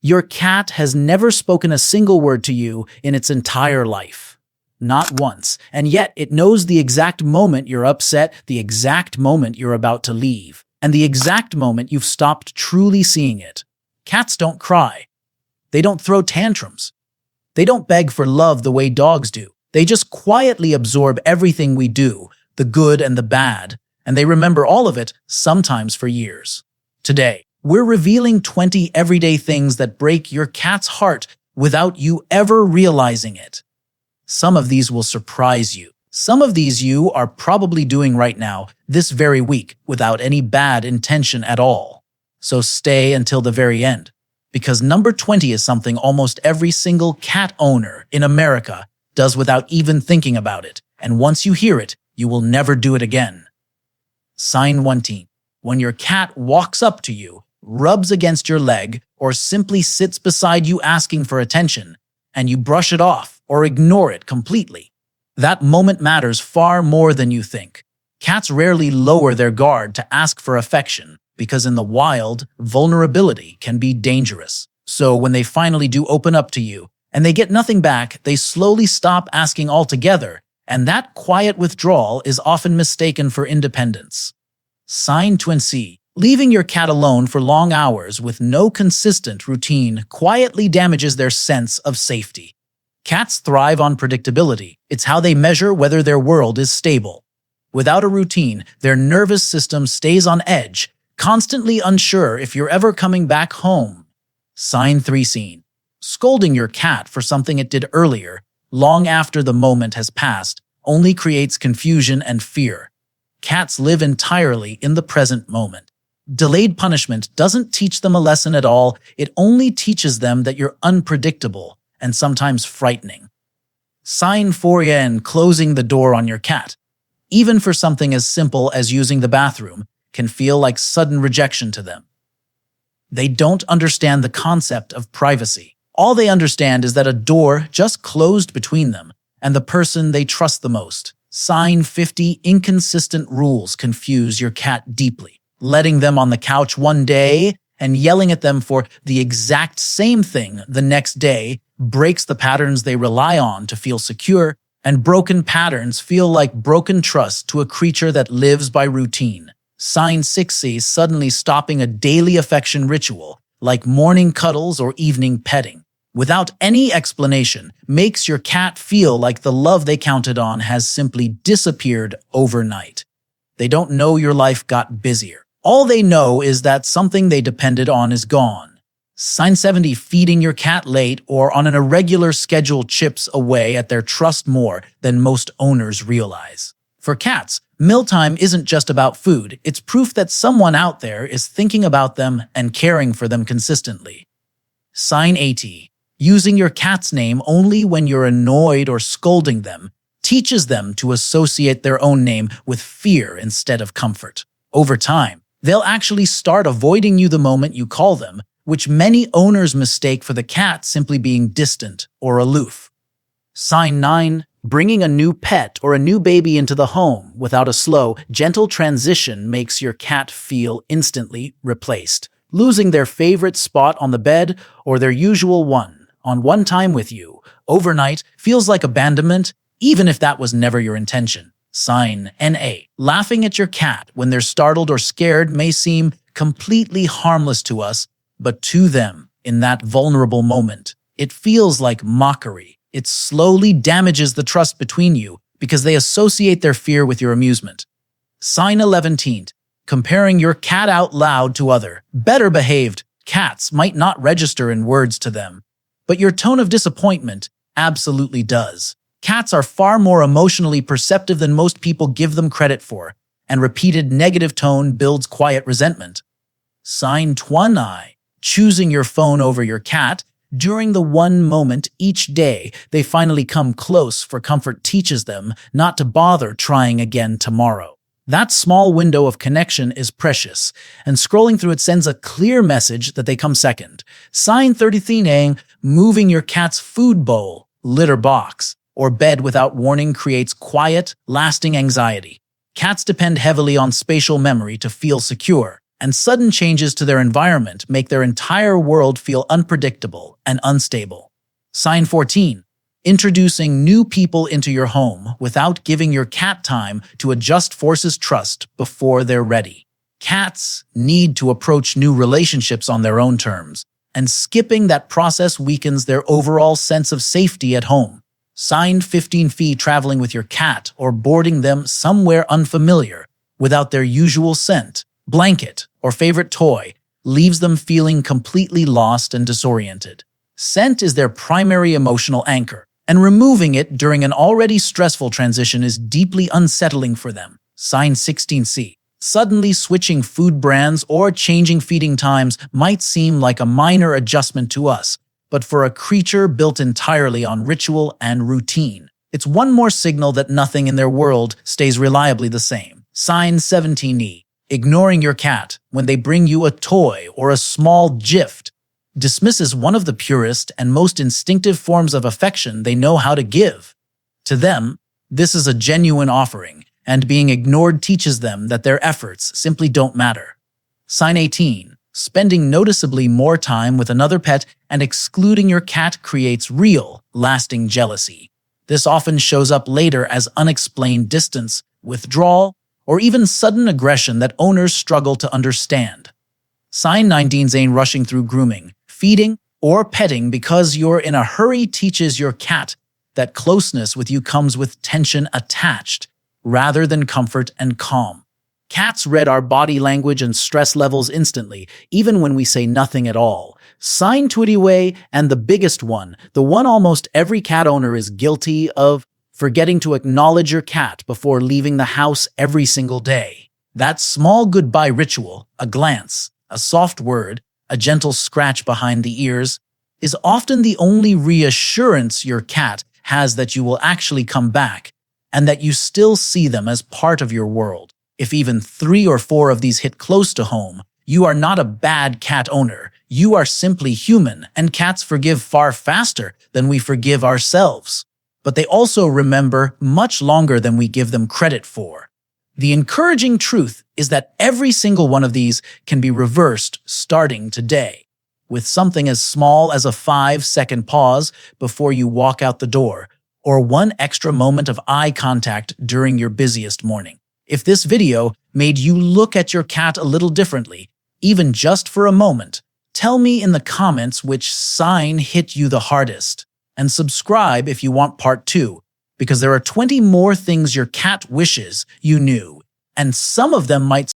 Your cat has never spoken a single word to you in its entire life. Not once. And yet it knows the exact moment you're upset, the exact moment you're about to leave, and the exact moment you've stopped truly seeing it. Cats don't cry. They don't throw tantrums. They don't beg for love the way dogs do. They just quietly absorb everything we do, the good and the bad, and they remember all of it, sometimes for years. Today, we're revealing 20 everyday things that break your cat's heart without you ever realizing it. Some of these will surprise you. Some of these you are probably doing right now, this very week, without any bad intention at all. So stay until the very end, because number 20 is something almost every single cat owner in America does without even thinking about it, and once you hear it, you will never do it again. Sign 19. When your cat walks up to you, rubs against your leg, or simply sits beside you asking for attention, and you brush it off or ignore it completely. That moment matters far more than you think. Cats rarely lower their guard to ask for affection, because in the wild, vulnerability can be dangerous. So when they finally do open up to you, and they get nothing back, they slowly stop asking altogether, and that quiet withdrawal is often mistaken for independence. Sign 20. Leaving your cat alone for long hours with no consistent routine quietly damages their sense of safety. Cats thrive on predictability. It's how they measure whether their world is stable. Without a routine, their nervous system stays on edge, constantly unsure if you're ever coming back home. Sign 3. Scolding your cat for something it did earlier, long after the moment has passed, only creates confusion and fear. Cats live entirely in the present moment. Delayed punishment doesn't teach them a lesson at all. It only teaches them that you're unpredictable and sometimes frightening. Sign 4. Closing the door on your cat, even for something as simple as using the bathroom, can feel like sudden rejection to them. They don't understand the concept of privacy. All they understand is that a door just closed between them and the person they trust the most. Sign 50. Inconsistent rules confuse your cat deeply. Letting them on the couch one day and yelling at them for the exact same thing the next day breaks the patterns they rely on to feel secure, and broken patterns feel like broken trust to a creature that lives by routine. Sign 6. Suddenly stopping a daily affection ritual, like morning cuddles or evening petting, without any explanation, makes your cat feel like the love they counted on has simply disappeared overnight. They don't know your life got busier. All they know is that something they depended on is gone. Sign 70. Feeding your cat late or on an irregular schedule chips away at their trust more than most owners realize. For cats, mealtime isn't just about food. It's proof that someone out there is thinking about them and caring for them consistently. Sign 80. Using your cat's name only when you're annoyed or scolding them teaches them to associate their own name with fear instead of comfort. Over time, they'll actually start avoiding you the moment you call them, which many owners mistake for the cat simply being distant or aloof. Sign 9. Bringing a new pet or a new baby into the home without a slow, gentle transition makes your cat feel instantly replaced, losing their favorite spot on the bed or their usual one on one time with you overnight feels like abandonment, even if that was never your intention. Sign NA. Laughing at your cat when they're startled or scared may seem completely harmless to us, but to them, in that vulnerable moment, it feels like mockery. It slowly damages the trust between you because they associate their fear with your amusement. Sign 11. Comparing your cat out loud to other, better behaved cats might not register in words to them, but your tone of disappointment absolutely does. Cats are far more emotionally perceptive than most people give them credit for, and repeated negative tone builds quiet resentment. Sign 20. Choosing your phone over your cat during the one moment each day they finally come close for comfort teaches them not to bother trying again tomorrow. That small window of connection is precious, and scrolling through it sends a clear message that they come second. Sign 33. Moving your cat's food bowl, litter box, or bed without warning creates quiet, lasting anxiety. Cats depend heavily on spatial memory to feel secure. and sudden changes to their environment make their entire world feel unpredictable and unstable. Sign 14. Introducing new people into your home without giving your cat time to adjust forces trust before they're ready. Cats need to approach new relationships on their own terms, and skipping that process weakens their overall sense of safety at home. Sign 15 fee traveling with your cat or boarding them somewhere unfamiliar without their usual scent, blanket, or favorite toy leaves them feeling completely lost and disoriented. Scent is their primary emotional anchor, and removing it during an already stressful transition is deeply unsettling for them. Sign 16C. Suddenly switching food brands or changing feeding times might seem like a minor adjustment to us, but for a creature built entirely on ritual and routine, it's one more signal that nothing in their world stays reliably the same. Sign 17E. Ignoring your cat when they bring you a toy or a small gift dismisses one of the purest and most instinctive forms of affection they know how to give. To them, this is a genuine offering, and being ignored teaches them that their efforts simply don't matter. Sign 18. Spending noticeably more time with another pet and excluding your cat creates real, lasting jealousy. This often shows up later as unexplained distance, withdrawal, or even sudden aggression that owners struggle to understand. Sign 19. Zane rushing through grooming, feeding, or petting because you're in a hurry teaches your cat that closeness with you comes with tension attached, rather than comfort and calm. Cats read our body language and stress levels instantly, even when we say nothing at all. Sign 20 and the biggest one, the one almost every cat owner is guilty of, forgetting to acknowledge your cat before leaving the house every single day. That small goodbye ritual, a glance, a soft word, a gentle scratch behind the ears, is often the only reassurance your cat has that you will actually come back and that you still see them as part of your world. If even 3 or 4 of these hit close to home, you are not a bad cat owner. You are simply human, and cats forgive far faster than we forgive ourselves. But they also remember much longer than we give them credit for. The encouraging truth is that every single one of these can be reversed starting today, with something as small as a 5-second pause before you walk out the door, or one extra moment of eye contact during your busiest morning. If this video made you look at your cat a little differently, even just for a moment, tell me in the comments which sign hit you the hardest. And subscribe if you want part 2, because there are 20 more things your cat wishes you knew, and some of them might